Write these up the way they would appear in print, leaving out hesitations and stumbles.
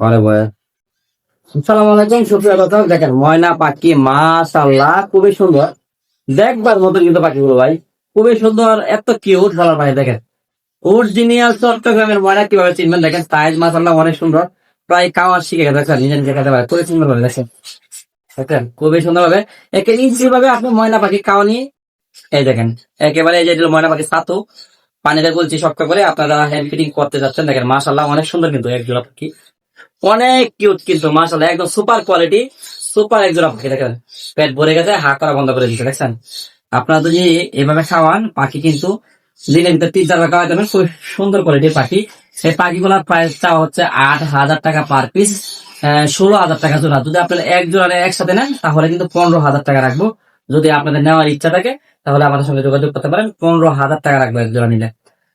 পরে বয়ে আসসালামু আলাইকুম, সুপ্রিয় দর্শক। দেখেন ময়না পাখি মাশাআল্লাহ খুবই সুন্দর, দেখবার মতো কিন্তু পাখিগুলো ভাই খুবই সুন্দর, এত কিউট বলার ভাই। দেখেন অরিজিনাল চট্টগ্রামের ময়না কিভাবে চিনবেন, দেখেন সাইজ মাশাআল্লাহ অনেক সুন্দর, প্রায় খাওয়ার শিখে গেছে। দেখেন নিজে নিজে খেতে পারে, খুবই সুন্দর ভাবে দেখেন। দেখেন খুবই সুন্দর ভাবে একে ইজি ভাবে আপনি ময়না পাখি খাওয়া নিয়ে এই দেখেন একেবারে এই যে এটা হলো ময়না পাখি ছাতু, পানিতে বলছি শক্ত করে আপনারা হ্যান্ড ফিটিং করতে যাচ্ছেন। দেখেন মাশাআল্লাহ অনেক সুন্দর কিন্তু এক জোড়া পাখি, অনেক কিউট কিন্তু মাশাআল্লাহ একদম সুপার কোয়ালিটি, সুপার এক জোড়া পাখি। দেখেন পেট ভরে গেছে, হা করা বন্ধ করে দিচ্ছে। দেখছেন আপনারা যদি এভাবে খাওয়ান পাখি কিন্তু দিনের ভিতরে 3-4 বার খাওয়াতে পারবেন। খুব সুন্দর কোয়ালিটির পাখি। এই পাখিগুলোর প্রাইস চাওয়া হচ্ছে 8,000 টাকা পার পিস, 16,000 টাকা জোড়া। যদি আপনারা এক জোড়া একসাথে নেন তাহলে কিন্তু 15,000 টাকা রাখবো। যদি আপনাদের নেওয়ার ইচ্ছা থাকে তাহলে আমাদের সঙ্গে যোগাযোগ করতে পারেন, 15,000 টাকা রাখবো এক জোড়া নিলে।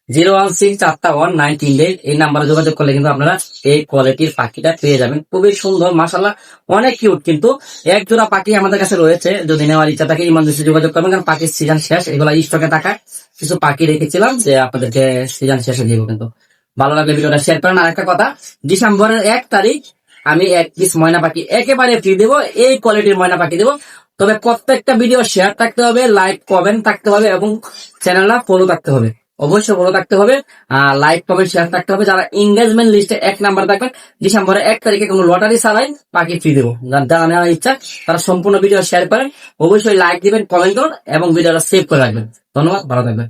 016419198 এই নাম্বারে যোগাযোগ করলে কিন্তু আপনারা এই কোয়ালিটির পাখিটা পেয়ে যাবেন। খুবই সুন্দর মাশাআল্লাহ, অনেক কিউট কিন্তু। এক জোড়া পাখি আমাদের কাছে রয়েছে, যদি নেওয়ার ইচ্ছা থাকে ইমার্জেন্সি যোগাযোগ করবেন, কারণ পাখির সিজন শেষ। এগুলা স্টকে টাকায় কিছু পাখি রেখেছিলাম যে আপনাদেরকে সিজন শেষে দিব। কিন্তু ভালো লাগলে ভিডিওটা শেয়ার করেন। আর একটা কথা, ডিসেম্বরের 1 তারিখ আমি এক পিস ময়না পাখি একেবারে ফ্রি দেবো, এই কোয়ালিটির ময়না পাখি দেবো। তবে প্রত্যেকটা ভিডিও শেয়ার থাকতে হবে, লাইক কমেন্ট থাকতে হবে এবং চ্যানেলটা ফলো থাকতে হবে। অবশ্যই ফলো থাকতে হবে, লাইক কমেন্ট শেয়ার থাকতে হবে। যারা এঙ্গেজমেন্ট লিস্টে 1 নাম্বার থাকবেন, ডিসেম্বরের 1 তারিখে কোনো লটারি ছাড়াই পাখি ফ্রি দেবো। যারা নেওয়ার ইচ্ছা তারা সম্পূর্ণ ভিডিও শেয়ার করেন, অবশ্যই লাইক দিবেন, কমেন্ট করুন এবং ভিডিওটা সেভ করে রাখবেন। ধন্যবাদ, ভালো থাকবেন।